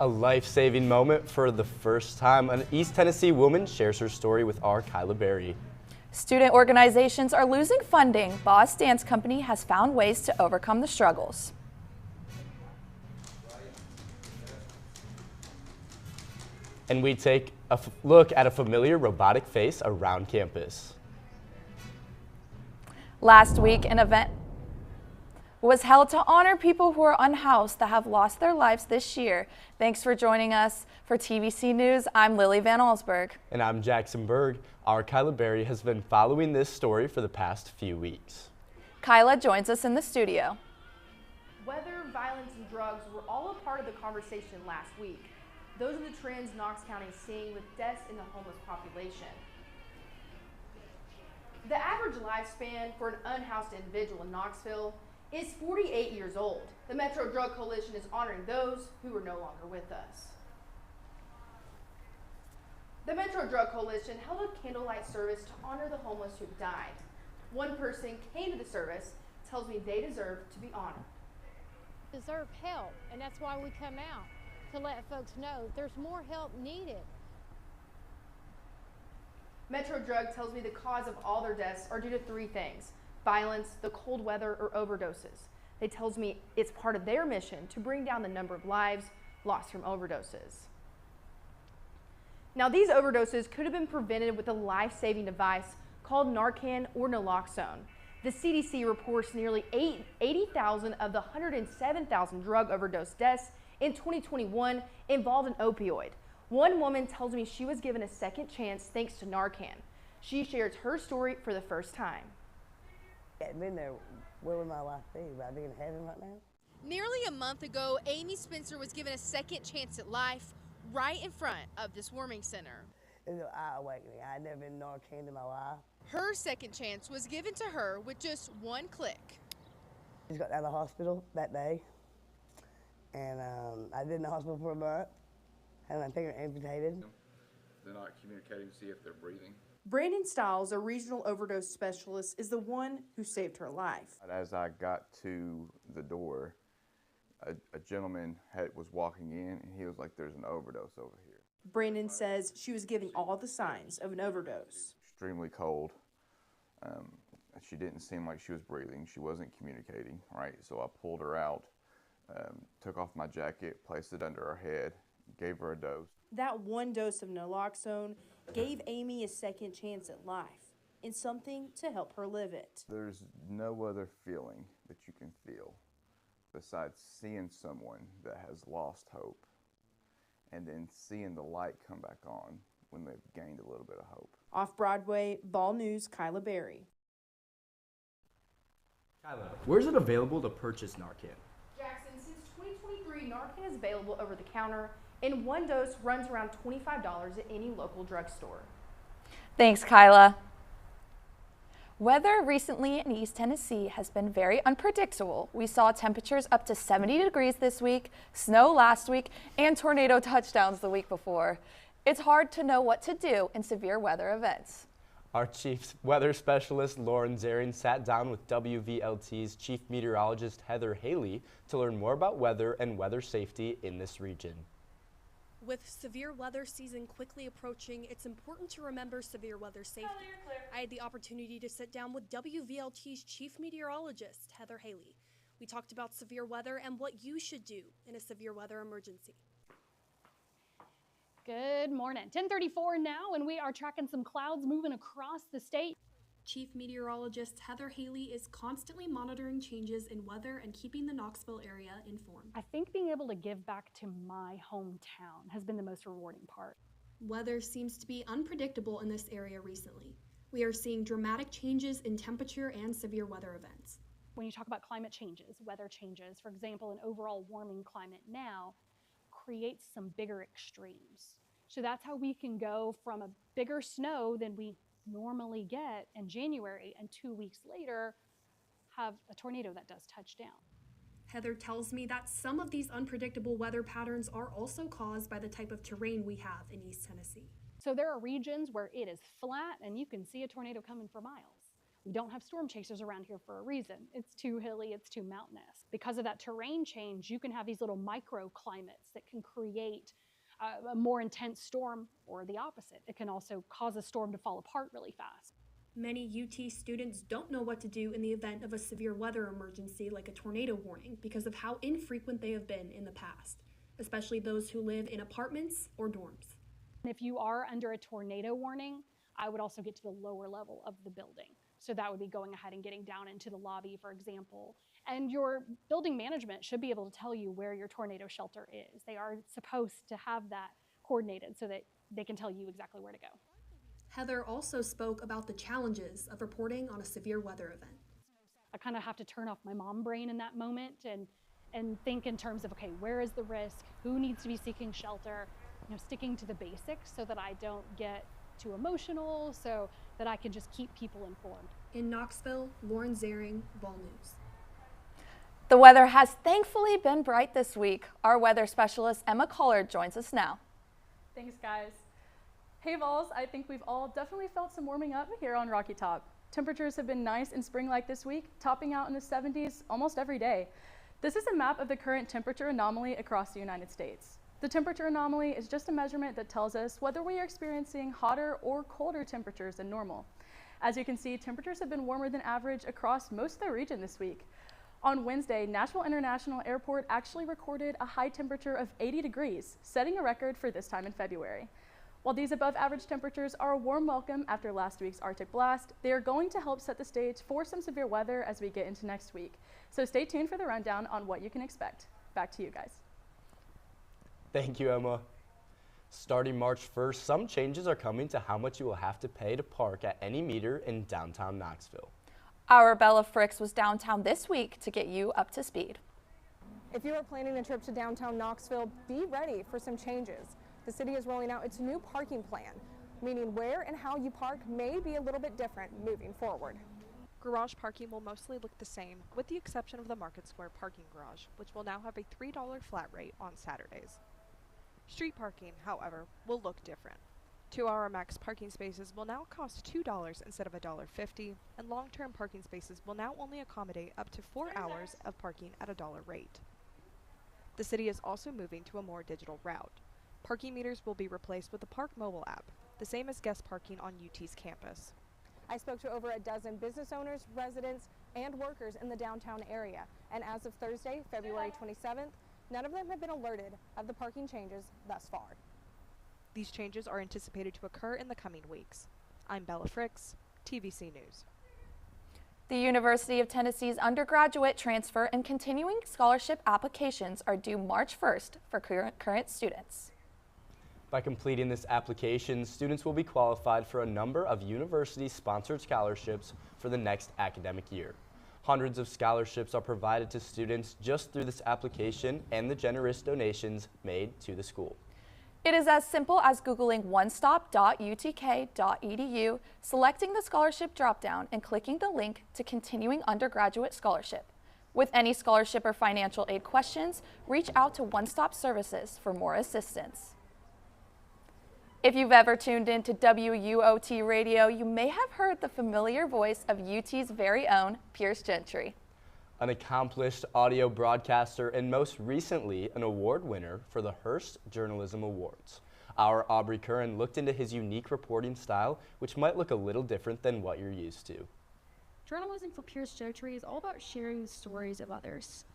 A life-saving moment for the first time. An East Tennessee woman shares her story with our Kyla Berry. Student organizations are losing funding. Boss Dance Company has found ways to overcome the struggles. And we take a look at a familiar robotic face around campus. Last week, an event was held to honor people who are unhoused that have lost their lives this year. Thanks for joining us. For TVC News, I'm Lily Van Allsburg. And I'm Jackson Berg. Our Kyla Berry has been following this story for the past few weeks. Kyla joins us in the studio. Weather, violence, and drugs were all a part of the conversation last week. Those are the trends Knox County is seeing with deaths in the homeless population. The average lifespan for an unhoused individual in Knoxville is 48 years old. The Metro Drug Coalition is honoring those who are no longer with us. The Metro Drug Coalition held a candlelight service to honor the homeless who died. One person came to the service, tells me they deserve to be honored. Deserve help, and that's why we come out, to let folks know there's more help needed. Metro Drug tells me the cause of all their deaths are due to three things: violence, the cold weather, or overdoses. They tells me it's part of their mission to bring down the number of lives lost from overdoses. Now, these overdoses could have been prevented with a life-saving device called Narcan or naloxone. The CDC reports nearly 80,000 of the 107,000 drug overdose deaths in 2021 involved an opioid. One woman tells me she was given a second chance thanks to Narcan. She shares her story for the first time. I've been there. Where would my life be? Would I be in heaven right now? Nearly a month ago, Amy Spencer was given a second chance at life right in front of this warming center. It was an eye-awakening. I had never been Narcan in my life. Her second chance was given to her with just one click. I just got out of the hospital that day, and I've been in the hospital for a month, had my finger amputated. They're not communicating to see if they're breathing. Brandon Stiles, a regional overdose specialist, is the one who saved her life. As I got to the door, a gentleman was walking in, and he was like, "There's an overdose over here." Brandon says she was giving all the signs of an overdose. Extremely cold. She didn't seem like she was breathing. She wasn't communicating, right? So I pulled her out, took off my jacket, placed it under her head, gave her a dose. That one dose of naloxone gave Amy a second chance at life and something to help her live it. There's no other feeling that you can feel besides seeing someone that has lost hope and then seeing the light come back on when they've gained a little bit of hope. Off Broadway, Ball News, Kyla Berry. Kyla, where is it available to purchase Narcan? Jackson, since 2023, Narcan is available over the counter, and one dose runs around $25 at any local drugstore. Thanks, Kyla. Weather recently in East Tennessee has been very unpredictable. We saw temperatures up to 70 degrees this week, snow last week, and tornado touchdowns the week before. It's hard to know what to do in severe weather events. Our chief weather specialist, Lauren Zaring, sat down with WVLT's chief meteorologist, Heather Haley, to learn more about weather and weather safety in this region. With severe weather season quickly approaching, it's important to remember severe weather safety. I had the opportunity to sit down with WVLT's chief meteorologist, Heather Haley. We talked about severe weather and what you should do in a severe weather emergency. Good morning. 10:34 now, and we are tracking some clouds moving across the state. Chief Meteorologist Heather Haley is constantly monitoring changes in weather and keeping the Knoxville area informed. I think being able to give back to my hometown has been the most rewarding part. Weather seems to be unpredictable in this area recently. We are seeing dramatic changes in temperature and severe weather events. When you talk about climate changes, weather changes, for example, an overall warming climate now creates some bigger extremes. So that's how we can go from a bigger snow than we normally get in January, and 2 weeks later have a tornado that does touch down. Heather tells me that some of these unpredictable weather patterns are also caused by the type of terrain we have in East Tennessee. So there are regions where it is flat and you can see a tornado coming for miles. We don't have storm chasers around here for a reason. It's too hilly, it's too mountainous. Because of that terrain change, you can have these little microclimates that can create a more intense storm, or the opposite. It can also cause a storm to fall apart really fast. Many UT students don't know what to do in the event of a severe weather emergency like a tornado warning because of how infrequent they have been in the past, especially those who live in apartments or dorms. If you are under a tornado warning, I would also get to the lower level of the building. So that would be going ahead and getting down into the lobby, for example. And your building management should be able to tell you where your tornado shelter is. They are supposed to have that coordinated so that they can tell you exactly where to go. Heather also spoke about the challenges of reporting on a severe weather event. I kind of have to turn off my mom brain in that moment and think in terms of, okay, where is the risk? Who needs to be seeking shelter? Sticking to the basics so that I don't get too emotional, so that I can just keep people informed. In Knoxville, Lauren Zering, Vol News. The weather has thankfully been bright this week. Our weather specialist Emma Collard joins us now. Thanks, guys. Hey Vols, I think we've all definitely felt some warming up here on Rocky Top. Temperatures have been nice and spring-like this week, topping out in the 70s almost every day. This is a map of the current temperature anomaly across the United States. The temperature anomaly is just a measurement that tells us whether we are experiencing hotter or colder temperatures than normal. As you can see, temperatures have been warmer than average across most of the region this week. On Wednesday, Nashville International Airport actually recorded a high temperature of 80 degrees, setting a record for this time in February. While these above average temperatures are a warm welcome after last week's Arctic blast, they are going to help set the stage for some severe weather as we get into next week. So stay tuned for the rundown on what you can expect. Back to you guys. Thank you, Emma. Starting March 1st, some changes are coming to how much you will have to pay to park at any meter in downtown Knoxville. Our Bella Fricks was downtown this week to get you up to speed. If you are planning a trip to downtown Knoxville, be ready for some changes. The city is rolling out its new parking plan, meaning where and how you park may be a little bit different moving forward. Garage parking will mostly look the same, with the exception of the Market Square parking garage, which will now have a $3 flat rate on Saturdays. Street parking, however, will look different. 2-hour max parking spaces will now cost $2 instead of $1.50, and long-term parking spaces will now only accommodate up to 4 hours of parking at $1 rate. The city is also moving to a more digital route. Parking meters will be replaced with the Park mobile app, the same as guest parking on UT's campus. I spoke to over a dozen business owners, residents, and workers in the downtown area, and as of Thursday, February 27th, none of them have been alerted of the parking changes thus far. These changes are anticipated to occur in the coming weeks. I'm Bella Fricks, TVC News. The University of Tennessee's undergraduate transfer and continuing scholarship applications are due March 1st for current students. By completing this application, students will be qualified for a number of university-sponsored scholarships for the next academic year. Hundreds of scholarships are provided to students just through this application and the generous donations made to the school. It is as simple as Googling onestop.utk.edu, selecting the scholarship dropdown, and clicking the link to Continuing Undergraduate Scholarship. With any scholarship or financial aid questions, reach out to One Stop Services for more assistance. If you've ever tuned into WUOT radio, you may have heard the familiar voice of UT's very own Pierce Gentry. An accomplished audio broadcaster and most recently an award winner for the Hearst Journalism Awards. Our Aubrey Curran looked into his unique reporting style, which might look a little different than what you're used to. Journalism for Pierce Gentry is all about sharing the stories of others.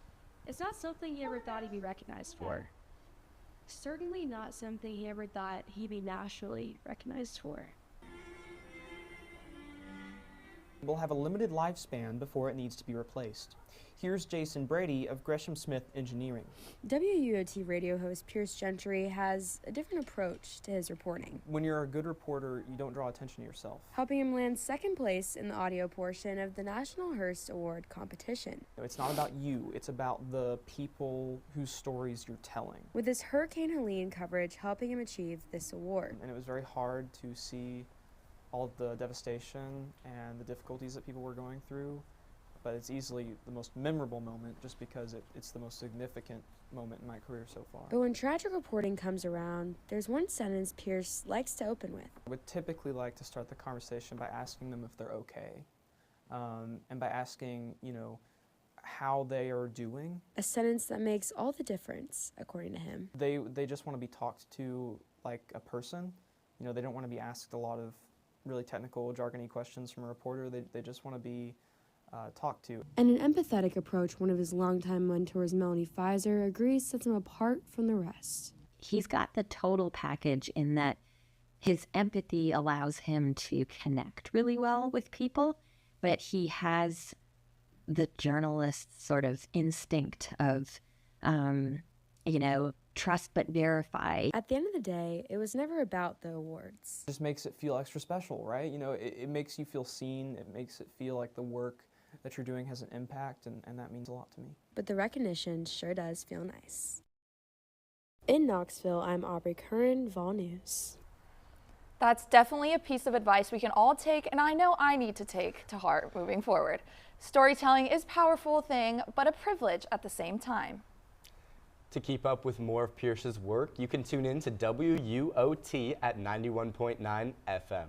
It's not something he ever thought he'd be recognized for. Certainly not something he ever thought he'd be nationally recognized for. Will have a limited lifespan before it needs to be replaced. Here's Jason Brady of Gresham Smith Engineering. WUOT radio host Pierce Gentry has a different approach to his reporting. When you're a good reporter, you don't draw attention to yourself. Helping him land second place in the audio portion of the National Hearst Award competition. It's not about you, it's about the people whose stories you're telling. With his Hurricane Helene coverage helping him achieve this award. And it was very hard to see all of the devastation and the difficulties that people were going through, but it's easily the most memorable moment just because it's the most significant moment in my career so far. But when tragic reporting comes around, there's one sentence Pierce likes to open with. I would typically like to start the conversation by asking them if they're okay. and by asking, how they are doing. A sentence that makes all the difference, according to him. They just want to be talked to like a person. They don't want to be asked a lot of really technical, jargony questions from a reporter. They just want to be talked to. And an empathetic approach, one of his longtime mentors, Melanie Pfizer, agrees sets him apart from the rest. He's got the total package in that his empathy allows him to connect really well with people, but he has the journalist's sort of instinct of, trust but verify. At the end of the day, it was never about the awards. It just makes it feel extra special, right? It makes you feel seen. It makes it feel like the work that you're doing has an impact, and that means a lot to me. But the recognition sure does feel nice. In Knoxville, I'm Aubrey Curran, Vol News. That's definitely a piece of advice we can all take, and I know I need to take to heart moving forward. Storytelling is a powerful thing, but a privilege at the same time. To keep up with more of Pierce's work, you can tune in to WUOT at 91.9 FM.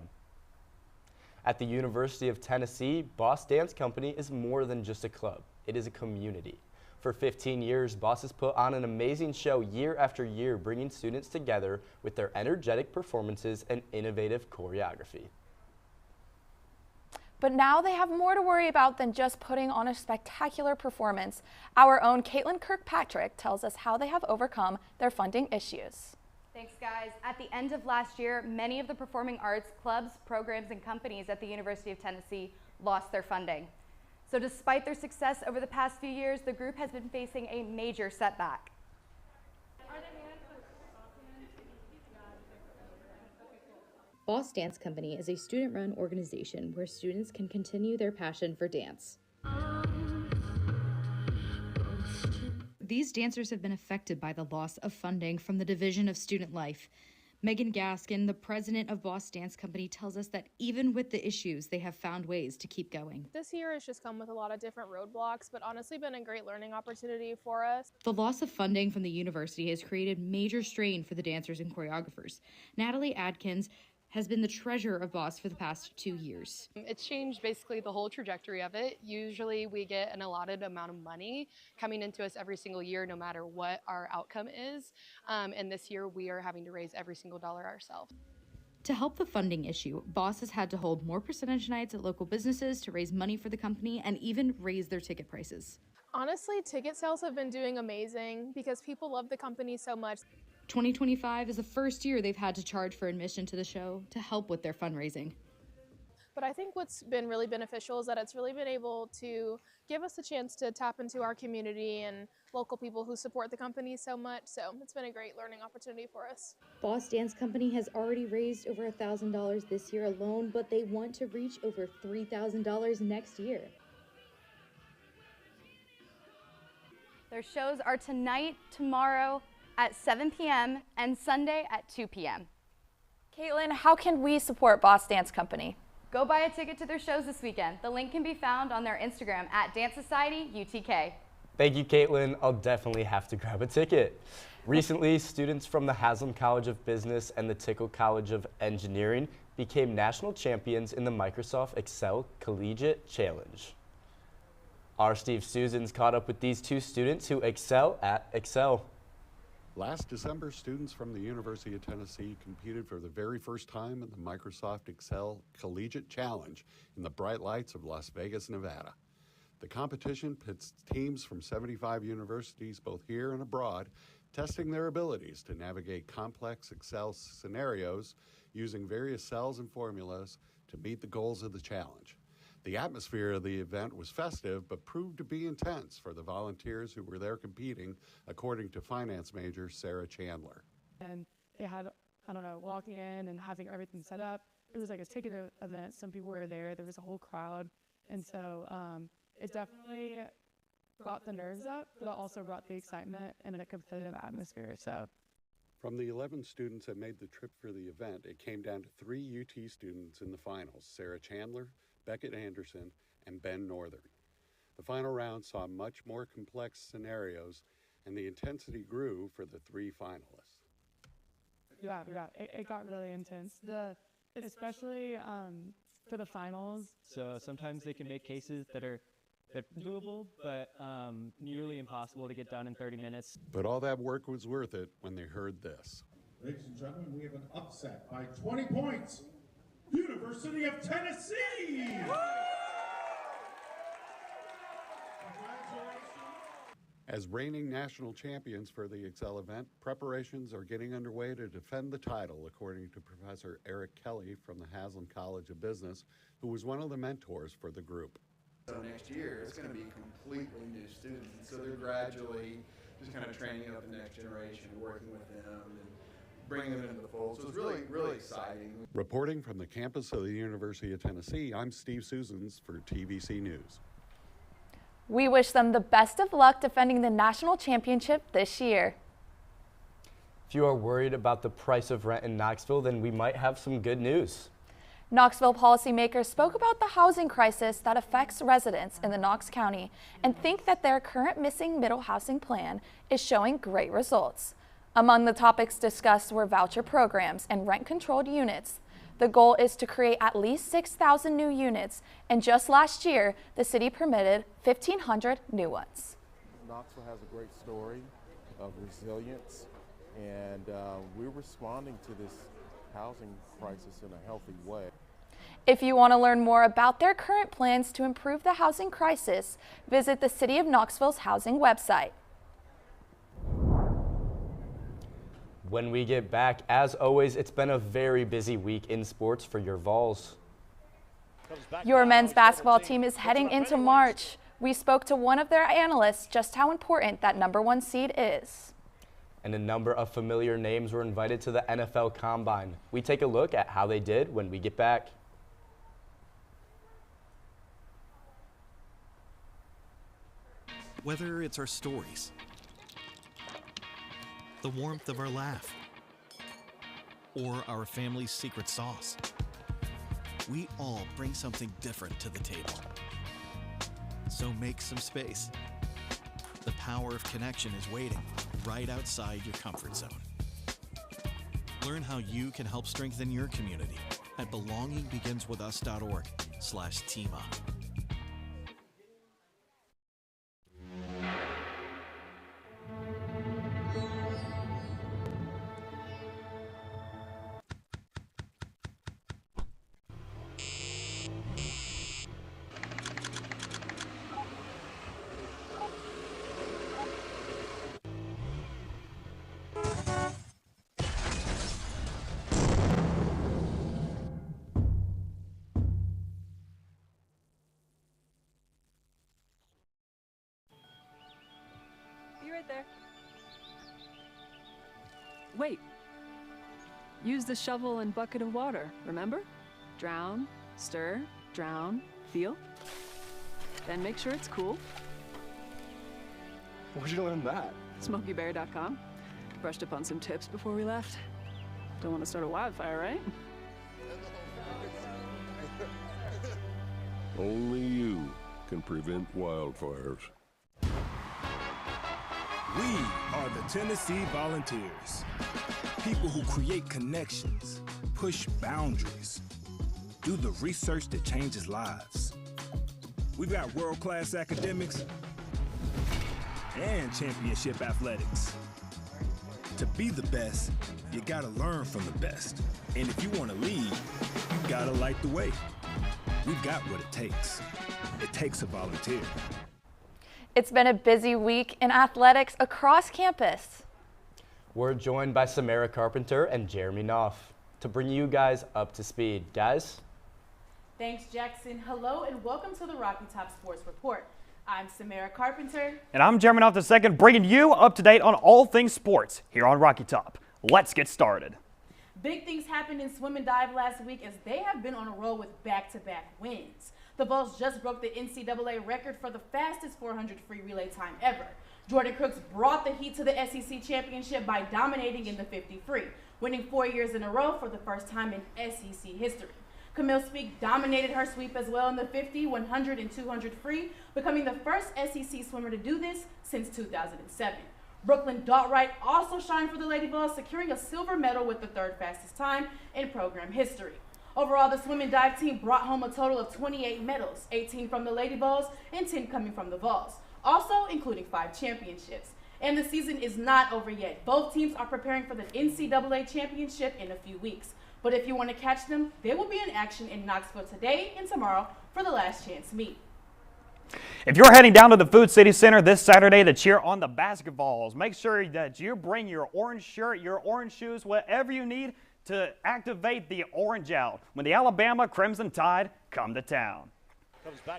At the University of Tennessee, Boss Dance Company is more than just a club. It is a community. For 15 years, Boss has put on an amazing show year after year, bringing students together with their energetic performances and innovative choreography. But now they have more to worry about than just putting on a spectacular performance. Our own Caitlin Kirkpatrick tells us how they have overcome their funding issues. Thanks, guys. At the end of last year, many of the performing arts clubs, programs, and companies at the University of Tennessee lost their funding. So despite their success over the past few years, the group has been facing a major setback. Boss Dance Company is a student-run organization where students can continue their passion for dance. These dancers have been affected by the loss of funding from the Division of Student Life. Megan Gaskin, the president of Boss Dance Company, tells us that even with the issues, they have found ways to keep going. This year has just come with a lot of different roadblocks, but honestly been a great learning opportunity for us. The loss of funding from the university has created major strain for the dancers and choreographers. Natalie Adkins has been the treasurer of Boss for the past 2 years. It's changed basically the whole trajectory of it. Usually we get an allotted amount of money coming into us every single year, no matter what our outcome is. And this year we are having to raise every single dollar ourselves. To help the funding issue, Boss has had to hold more percentage nights at local businesses to raise money for the company and even raise their ticket prices. Honestly, ticket sales have been doing amazing because people love the company so much. 2025 is the first year they've had to charge for admission to the show to help with their fundraising. But I think what's been really beneficial is that it's really been able to give us a chance to tap into our community and local people who support the company so much. So it's been a great learning opportunity for us. Boss Dance Company has already raised over $1,000 this year alone, but they want to reach over $3,000 next year. Their shows are tonight, tomorrow, at 7 p.m. and Sunday at 2 p.m. Caitlin, how can we support Boss Dance Company? Go buy a ticket to their shows this weekend. The link can be found on their Instagram at Dance Society UTK. Thank you, Caitlin. I'll definitely have to grab a ticket. Recently, students from the Haslam College of Business and the Tickle College of Engineering became national champions in the Microsoft Excel Collegiate Challenge. Our Steve Susans caught up with these two students who excel at Excel. Last December, students from the University of Tennessee competed for the very first time in the Microsoft Excel Collegiate Challenge in the bright lights of Las Vegas, Nevada. The competition pits teams from 75 universities, both here and abroad, testing their abilities to navigate complex Excel scenarios using various cells and formulas to meet the goals of the challenge. The atmosphere of the event was festive, but proved to be intense for the volunteers who were there competing, according to finance major Sarah Chandler. And they had, walking in and having everything set up. It was like a ticket event. Some people were there. There was a whole crowd. And so it definitely brought the nerves up, but also brought the excitement and a competitive atmosphere. So, from the 11 students that made the trip for the event, it came down to 3 UT students in the finals: Sarah Chandler, Beckett Anderson, and Ben Northern. The final round saw much more complex scenarios, and the intensity grew for the 3 finalists. Yeah, it got really intense. Especially for the finals. So sometimes they can make cases that are doable, but nearly impossible to get done in 30 minutes. But all that work was worth it when they heard this. Ladies and gentlemen, we have an upset by 20 points. University of Tennessee! As reigning national champions for the Excel event, preparations are getting underway to defend the title, according to Professor Eric Kelly from the Haslam College of Business, who was one of the mentors for the group. So next year, it's going to be completely new students. And so they're gradually just kind of training up the next generation, working with them, and bringing them into the fold. So it's really, really exciting. Reporting from the campus of the University of Tennessee, I'm Steve Susans for TVC News. We wish them the best of luck defending the national championship this year. If you are worried about the price of rent in Knoxville, then we might have some good news. Knoxville policymakers spoke about the housing crisis that affects residents in the Knox County and think that their current missing middle housing plan is showing great results. Among the topics discussed were voucher programs and rent-controlled units. The goal is to create at least 6,000 new units, and just last year, the city permitted 1,500 new ones. Knoxville has a great story of resilience, and we're responding to this housing crisis in a healthy way. If you want to learn more about their current plans to improve the housing crisis, visit the City of Knoxville's housing website. When we get back, as always, it's been a very busy week in sports for your Vols. Your men's basketball team is heading into March. We spoke to one of their analysts just how important that #1 seed is. And a number of familiar names were invited to the NFL Combine. We take a look at how they did when we get back. Whether it's our stories, the warmth of our laugh, or our family's secret sauce, we all bring something different to the table. So make some space. The power of connection is waiting right outside your comfort zone. Learn how you can help strengthen your community at belongingbeginswithus.org/teamup. Be right there. Wait. Use the shovel and bucket of water, remember? Drown, stir, drown, feel. Then make sure it's cool. Where'd you learn that? SmokeyBear.com. Brushed up on some tips before we left. Don't want to start a wildfire, right? Only you can prevent wildfires. We are the Tennessee Volunteers. People who create connections, push boundaries, do the research that changes lives. We've got world-class academics and championship athletics. To be the best, you gotta learn from the best. And if you wanna lead, you gotta light the way. We've got what it takes. It takes a volunteer. It's been a busy week in athletics across campus. We're joined by Samara Carpenter and Jeremy Knopf to bring you guys up to speed. Guys? Thanks, Jackson. Hello and welcome to the Rocky Top Sports Report. I'm Samara Carpenter. And I'm Jeremy Knopf II, bringing you up to date on all things sports here on Rocky Top. Let's get started. Big things happened in swim and dive last week as they have been on a roll with back-to-back wins. The Vols just broke the NCAA record for the fastest 400 free relay time ever. Jordan Crooks brought the Heat to the SEC championship by dominating in the 50 free, winning 4 years in a row for the first time in SEC history. Camille Speak dominated her sweep as well in the 50, 100, and 200 free, becoming the first SEC swimmer to do this since 2007. Brooklyn Daughtwright also shined for the Lady Vols, securing a silver medal with the third fastest time in program history. Overall, the swim and dive team brought home a total of 28 medals, 18 from the Lady Vols and 10 coming from the Vols, also including 5 championships. And the season is not over yet. Both teams are preparing for the NCAA championship in a few weeks. But if you want to catch them, they will be in action in Knoxville today and tomorrow for the last chance meet. If you're heading down to the Food City Center this Saturday to cheer on the basketballs, make sure that you bring your orange shirt, your orange shoes, whatever you need to activate the orange out when the Alabama Crimson Tide come to town.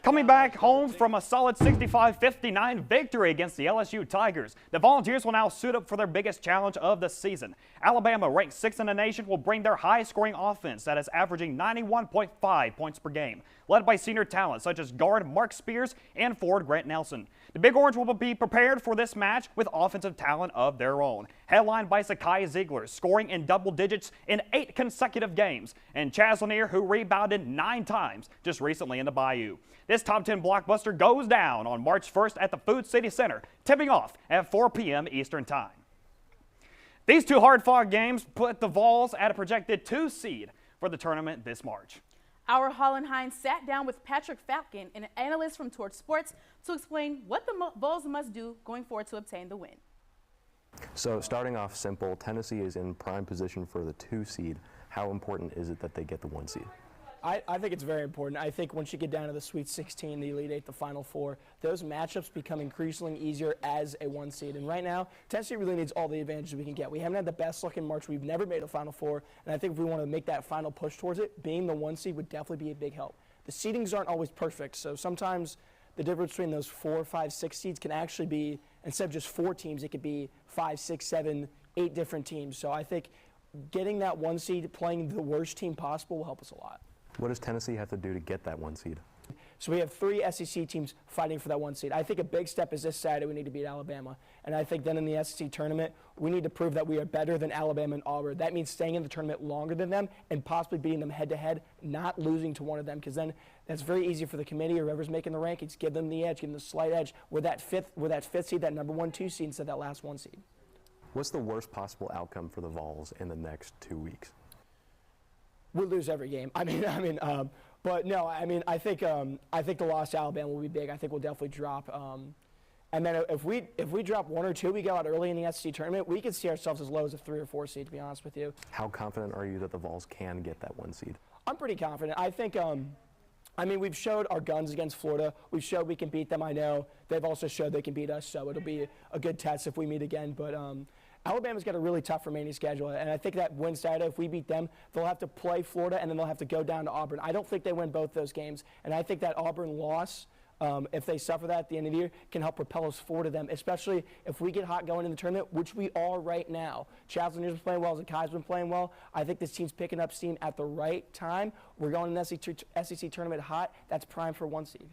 Coming back home from a solid 65-59 victory against the LSU Tigers, the Volunteers will now suit up for their biggest challenge of the season. Alabama, ranked 6th in the nation, will bring their high-scoring offense that is averaging 91.5 points per game, led by senior talent such as guard Mark Spears and forward Grant Nelson. The Big Orange will be prepared for this match with offensive talent of their own, headlined by Sakai Ziegler, scoring in double digits in 8 consecutive games, and Chaz Lanier, who rebounded 9 times just recently in the Bayou. This top 10 blockbuster goes down on March 1st at the Food City Center, tipping off at 4 p.m. Eastern Time. These 2 hard-fought games put the Vols at a projected 2 seed for the tournament this March. Our Holland Hines sat down with Patrick Falcon, an analyst from Torch Sports, to explain what the Vols must do going forward to obtain the win. So starting off simple, Tennessee is in prime position for the 2 seed. How important is it that they get the 1 seed? I think it's very important. I think once you get down to the Sweet 16, the Elite 8, the Final Four, those matchups become increasingly easier as a 1 seed. And right now, Tennessee really needs all the advantages we can get. We haven't had the best luck in March. We've never made a Final Four. And I think if we want to make that final push towards it, being the 1 seed would definitely be a big help. The seedings aren't always perfect, so sometimes the difference between those 4, 5, 6 seeds can actually be, instead of just 4 teams, it could be 5, 6, 7, 8 different teams. So I think getting that 1 seed, playing the worst team possible, will help us a lot. What does Tennessee have to do to get that 1 seed? So we have 3 SEC teams fighting for that 1 seed. I think a big step is this Saturday we need to beat Alabama. And I think then in the SEC tournament, we need to prove that we are better than Alabama and Auburn. That means staying in the tournament longer than them and possibly beating them head-to-head, not losing to one of them, because then that's very easy for the committee or whoever's making the rankings. Give them the edge, give them the slight edge. We're that fifth seed, that number 1, 2 seed instead of that last 1 seed. What's the worst possible outcome for the Vols in the next 2 weeks? We'll lose every game. But no, I think the loss to Alabama will be big. I think we'll definitely drop. And then if we drop 1 or 2, we go out early in the SEC tournament, we could see ourselves as low as a 3 or 4 seed, to be honest with you. How confident are you that the Vols can get that 1 seed? I'm pretty confident. I think, we've showed our guns against Florida. We've showed we can beat them. I know they've also showed they can beat us, so it'll be a good test if we meet again. But Alabama's got a really tough remaining schedule, and I think that win Saturday, if we beat them, they'll have to play Florida, and then they'll have to go down to Auburn. I don't think they win both those games, and I think that Auburn loss, if they suffer that at the end of the year, can help propel us forward to them, especially if we get hot going in the tournament, which we are right now. Chaz Lanier's been playing well, Zakai's been playing well. I think this team's picking up steam at the right time. We're going to the SEC tournament hot. That's prime for 1 seed.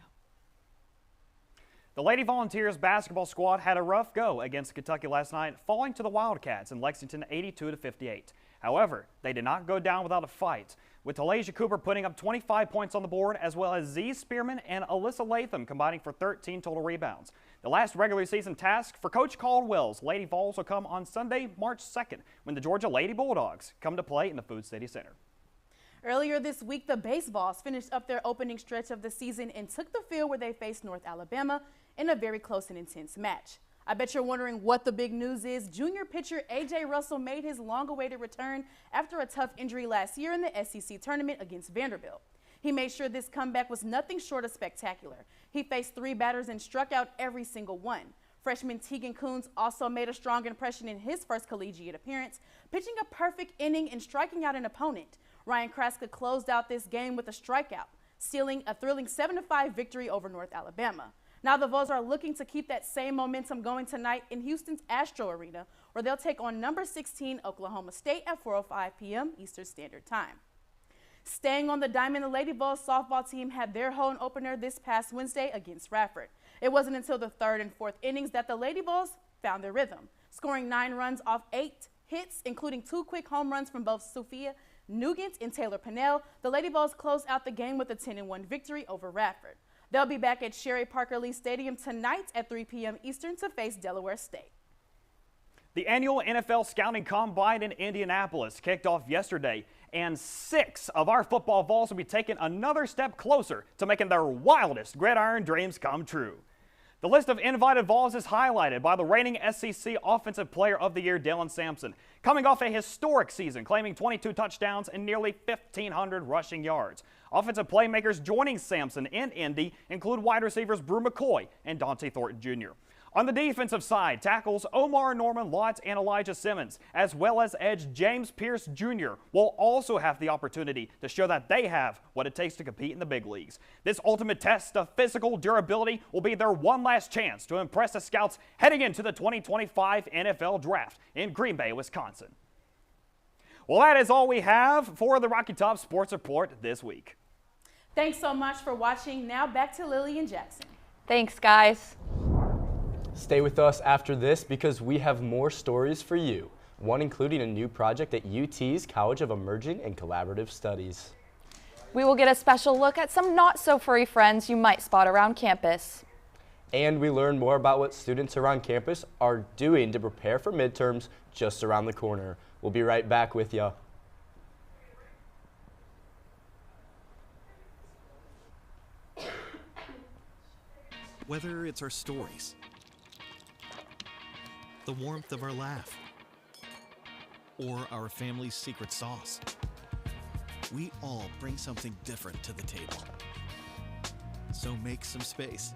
The Lady Volunteers basketball squad had a rough go against Kentucky last night, falling to the Wildcats in Lexington 82-58. However, they did not go down without a fight, with Talasia Cooper putting up 25 points on the board, as well as Z Spearman and Alyssa Latham combining for 13 total rebounds. The last regular season task for Coach Caldwell's Lady Vols will come on Sunday, March 2nd, when the Georgia Lady Bulldogs come to play in the Food City Center. Earlier this week, the Baseballs finished up their opening stretch of the season and took the field where they faced North Alabama in a very close and intense match. I bet you're wondering what the big news is. Junior pitcher A.J. Russell made his long-awaited return after a tough injury last year in the SEC tournament against Vanderbilt. He made sure this comeback was nothing short of spectacular. He faced 3 batters and struck out every single one. Freshman Tegan Coons also made a strong impression in his first collegiate appearance, pitching a perfect inning and striking out an opponent. Ryan Kraska closed out this game with a strikeout, sealing a thrilling 7-5 victory over North Alabama. Now the Vols are looking to keep that same momentum going tonight in Houston's Astro Arena, where they'll take on number 16 Oklahoma State at 4:05 p.m. Eastern Standard Time. Staying on the diamond, the Lady Vols softball team had their home opener this past Wednesday against Radford. It wasn't until the 3rd and 4th innings that the Lady Vols found their rhythm, scoring 9 runs off 8 hits, including 2 quick home runs from both Sophia Nugent and Taylor Pennell. The Lady Vols closed out the game with a 10-1 victory over Radford. They'll be back at Sherry Parker Lee Stadium tonight at 3 p.m. Eastern to face Delaware State. The annual NFL Scouting Combine in Indianapolis kicked off yesterday, And 6 of our football Vols will be taking another step closer to making their wildest gridiron dreams come true. The list of invited Vols is highlighted by the reigning SEC Offensive Player of the Year, Dylan Sampson, coming off a historic season, claiming 22 touchdowns and nearly 1,500 rushing yards. Offensive playmakers joining Sampson in Indy include wide receivers Brew McCoy and Dante Thornton Jr. On the defensive side, tackles Omar Norman Lotz and Elijah Simmons, as well as edge James Pierce Jr. will also have the opportunity to show that they have what it takes to compete in the big leagues. This ultimate test of physical durability will be their one last chance to impress the scouts heading into the 2025 NFL Draft in Green Bay, Wisconsin. Well, that is all we have for the Rocky Top Sports Report this week. Thanks so much for watching. Now back to Lily and Jackson. Thanks, guys. Stay with us after this because we have more stories for you, one including a new project at UT's College of Emerging and Collaborative Studies. We will get a special look at some not-so-furry friends you might spot around campus. And we learn more about what students around campus are doing to prepare for midterms just around the corner. We'll be right back with you. Whether it's our stories, the warmth of our laugh, or our family's secret sauce, we all bring something different to the table. So make some space.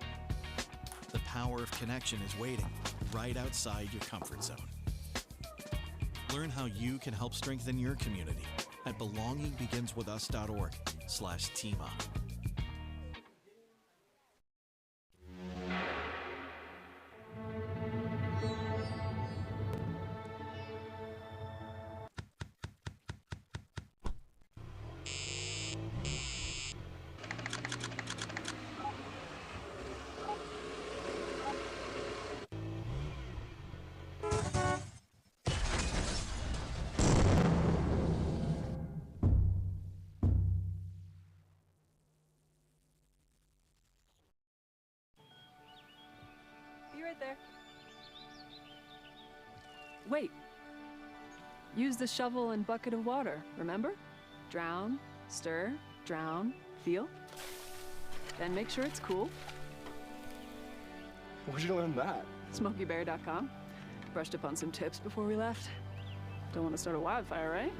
The power of connection is waiting right outside your comfort zone. Learn how you can help strengthen your community at belongingbeginswithus.org/teamup. Right there. Wait. Use the shovel and bucket of water, remember? Drown, stir, drown, feel. Then make sure it's cool. Where'd you learn that? SmokeyBear.com. Brushed up on some tips before we left. Don't want to start a wildfire, right?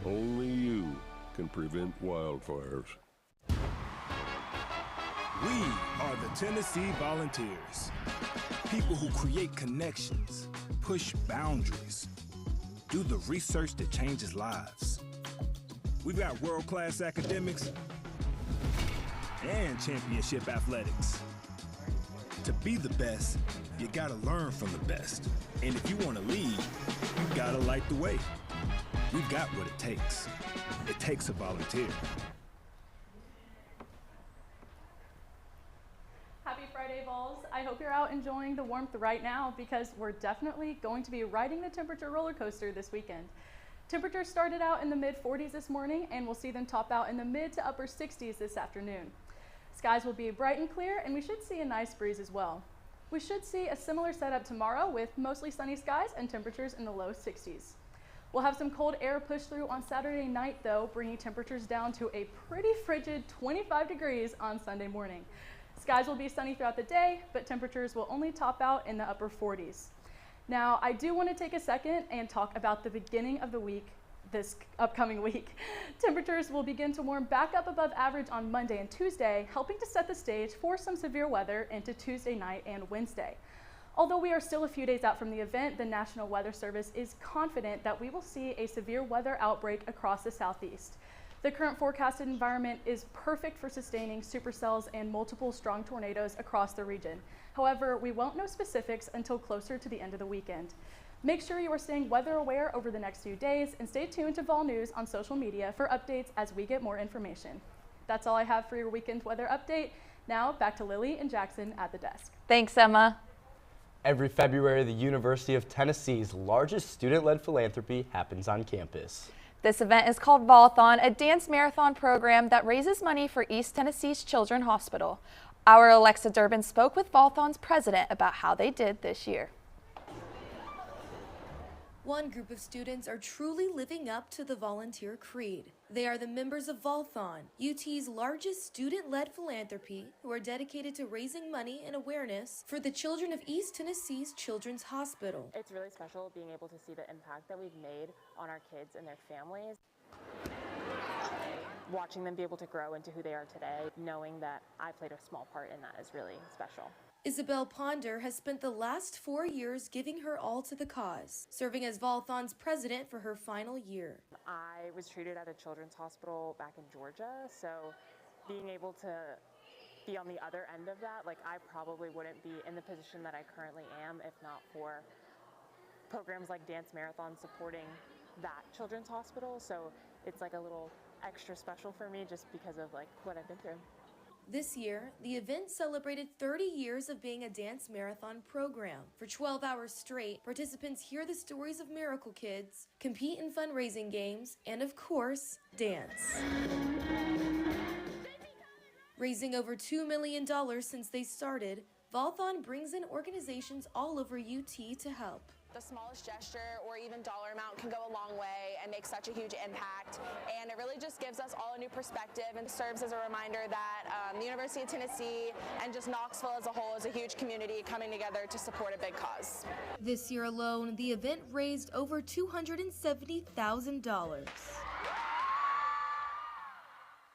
Only you can prevent wildfires. We are the Tennessee Volunteers. People who create connections, push boundaries, do the research that changes lives. We've got world-class academics and championship athletics. To be the best, you gotta learn from the best. And if you wanna lead, you gotta light the way. We've got what it takes. It takes a volunteer. Happy Friday, Vols. I hope you're out enjoying the warmth right now because we're definitely going to be riding the temperature roller coaster this weekend. Temperatures started out in the mid-40s this morning and we'll see them top out in the mid to upper 60s this afternoon. Skies will be bright and clear and we should see a nice breeze as well. We should see a similar setup tomorrow with mostly sunny skies and temperatures in the low 60s. We'll have some cold air push through on Saturday night though, bringing temperatures down to a pretty frigid 25 degrees on Sunday morning. Skies will be sunny throughout the day, but temperatures will only top out in the upper 40s. Now, I do want to take a second and talk about the beginning of the week, this upcoming week. Temperatures will begin to warm back up above average on Monday and Tuesday, helping to set the stage for some severe weather into Tuesday night and Wednesday. Although we are still a few days out from the event, the National Weather Service is confident that we will see a severe weather outbreak across the southeast. The current forecasted environment is perfect for sustaining supercells and multiple strong tornadoes across the region. However, we won't know specifics until closer to the end of the weekend. Make sure you are staying weather aware over the next few days and stay tuned to Vol News on social media for updates as we get more information. That's all I have for your weekend weather update. Now back to Lily and Jackson at the desk. Thanks, Emma. Every February, the University of Tennessee's largest student-led philanthropy happens on campus. This event is called Volthon, a dance marathon program that raises money for East Tennessee's Children's Hospital. Our Alexa Durbin spoke with Volthon's president about how they did this year. One group of students are truly living up to the volunteer creed. They are the members of Volthon, UT's largest student-led philanthropy, who are dedicated to raising money and awareness for the children of East Tennessee's Children's Hospital. It's really special being able to see the impact that we've made on our kids and their families. Watching them be able to grow into who they are today, knowing that I played a small part in that is really special. Isabel Ponder has spent the last 4 years giving her all to the cause, serving as Volthon's president for her final year. I was treated at a children's hospital back in Georgia, so being able to be on the other end of that, like I probably wouldn't be in the position that I currently am if not for programs like Dance Marathon supporting that children's hospital. So it's like a little extra special for me just because of like what I've been through. This year, the event celebrated 30 years of being a Dance Marathon program. For 12 hours straight, participants hear the stories of miracle kids, compete in fundraising games, and of course, dance. Raising over $2 million since they started, Volthon brings in organizations all over UT to help. The smallest gesture or even dollar amount can go a long way and make such a huge impact, and it really just gives us all a new perspective and serves as a reminder that the University of Tennessee and just Knoxville as a whole is a huge community coming together to support a big cause. This year alone, the event raised over $270,000.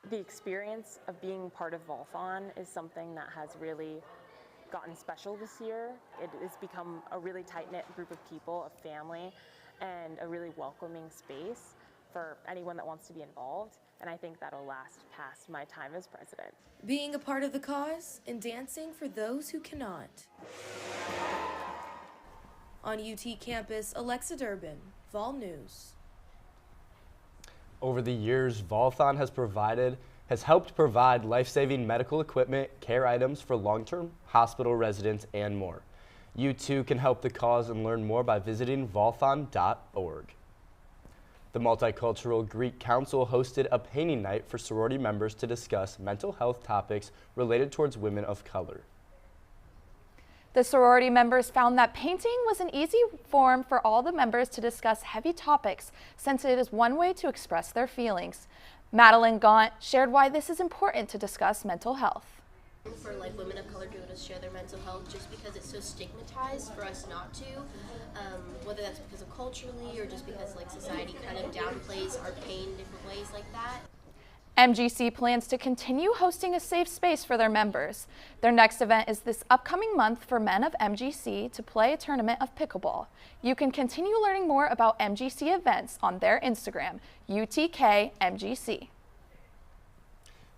The experience of being part of Volthon is something that has really gotten special this year. It has become a really tight-knit group of people, a family, and a really welcoming space for anyone that wants to be involved, and I think that'll last past my time as president. Being a part of the cause and dancing for those who cannot. On UT campus, Alexa Durbin, Vol News. Over the years, Volthon has helped provide life-saving medical equipment, care items for long-term hospital residents, and more. You too can help the cause and learn more by visiting volthon.org. The Multicultural Greek Council hosted a painting night for sorority members to discuss mental health topics related towards women of color. The sorority members found that painting was an easy form for all the members to discuss heavy topics, since it is one way to express their feelings. Madeline Gaunt shared why this is important to discuss mental health. For like women of color to be able to share their mental health, just because it's so stigmatized for us not to, whether that's because of culturally or just because like society kind of downplays our pain in different ways like that. MGC plans to continue hosting a safe space for their members. Their next event is this upcoming month for men of MGC to play a tournament of pickleball. You can continue learning more about MGC events on their Instagram, UTKMGC.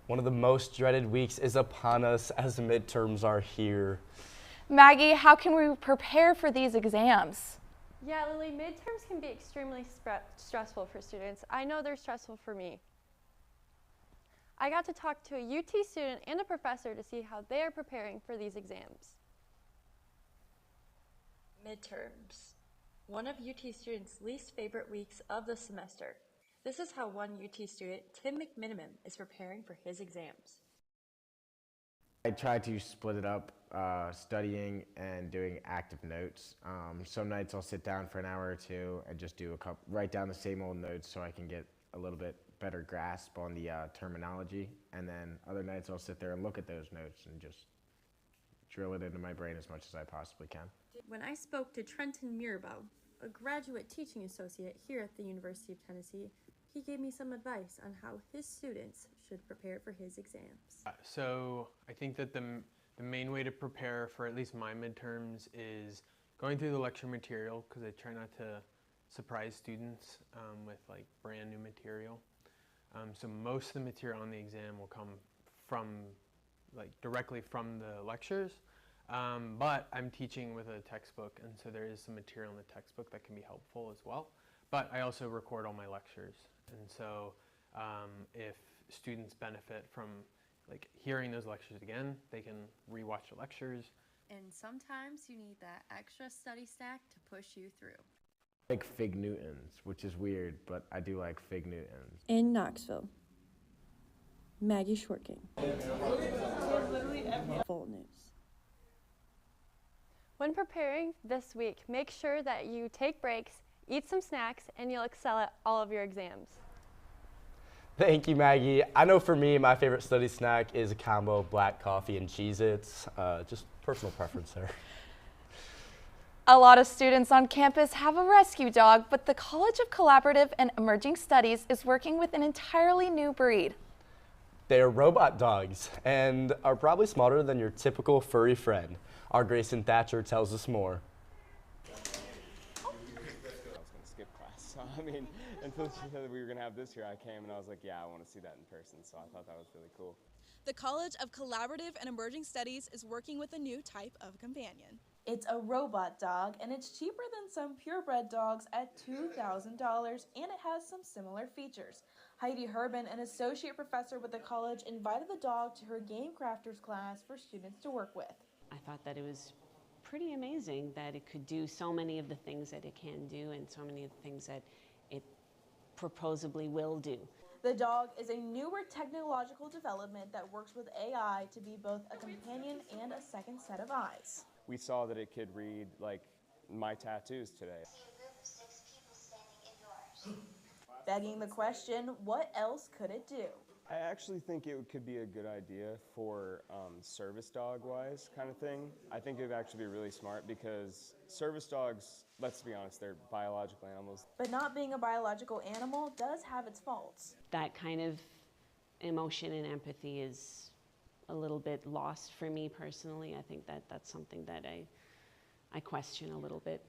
One of the most dreaded weeks is upon us as midterms are here. Maggie, how can we prepare for these exams? Yeah, Lily, midterms can be extremely stressful for students. I know they're stressful for me. I got to talk to a UT student and a professor to see how they are preparing for these exams. Midterms. One of UT students' least favorite weeks of the semester. This is how one UT student, Tim McMiniman, is preparing for his exams. I try to split it up, studying and doing active notes. Some nights I'll sit down for an hour or two and just do write down the same old notes so I can get a little bit better grasp on the terminology, and then other nights I'll sit there and look at those notes and just drill it into my brain as much as I possibly can. When I spoke to Trenton Mirabo, a graduate teaching associate here at the University of Tennessee, he gave me some advice on how his students should prepare for his exams. So I think that the main way to prepare for at least my midterms is going through the lecture material, because I try not to surprise students with like brand new material. So most of the material on the exam will come from directly from the lectures, but I'm teaching with a textbook, and so there is some material in the textbook that can be helpful as well. But I also record all my lectures, and so if students benefit from hearing those lectures again, they can rewatch the lectures. And sometimes you need that extra study stack to push you through. I like Fig Newtons, which is weird, but I do like Fig Newtons. In Knoxville, Maggie Shortking. Full News. When preparing this week, make sure that you take breaks Eat some snacks and you'll excel at all of your exams. Thank you, Maggie. I know for me, my favorite study snack is a combo of black coffee and Cheez-Its. Just personal preference there. A lot of students on campus have a rescue dog, but the College of Collaborative and Emerging Studies is working with an entirely new breed. They are robot dogs and are probably smarter than your typical furry friend. Our Grayson Thatcher tells us more. I was going to skip class. So, I mean, until she said that we were going to have this here, I came and I was like, yeah, I want to see that in person. So I thought that was really cool. The College of Collaborative and Emerging Studies is working with a new type of companion. It's a robot dog, and it's cheaper than some purebred dogs at $2,000, and it has some similar features. Heidi Herben, an associate professor with the college, invited the dog to her Game Crafters class for students to work with. I thought that it was pretty amazing that it could do so many of the things that it can do and so many of the things that it proposably will do. The dog is a newer technological development that works with AI to be both a companion and a second set of eyes. We saw that it could read, like, my tattoos today. Begging the question, what else could it do? I actually think it could be a good idea for service dog-wise kind of thing. I think it would actually be really smart because service dogs, let's be honest, they're biological animals. But not being a biological animal does have its faults. That kind of emotion and empathy is a little bit lost for me personally. I think that that's something that I question a little bit.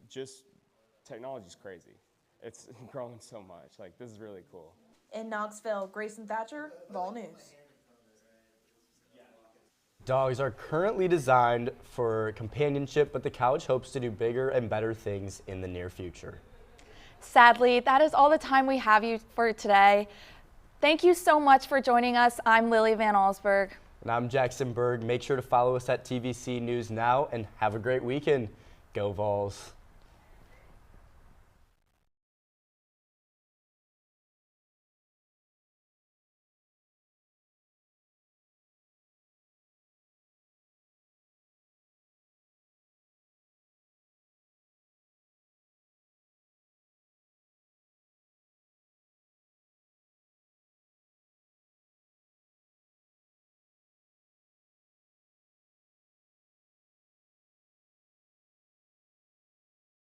Just technology's crazy. It's growing so much. Like, this is really cool. In Knoxville, Grayson Thatcher, Vol News. Dogs are currently designed for companionship, but the college hopes to do bigger and better things in the near future. Sadly, that is all the time we have for today. Thank you so much for joining us. I'm Lily Van Allsburg. And I'm Jackson Berg. Make sure to follow us at TVC News Now and have a great weekend. Go Vols.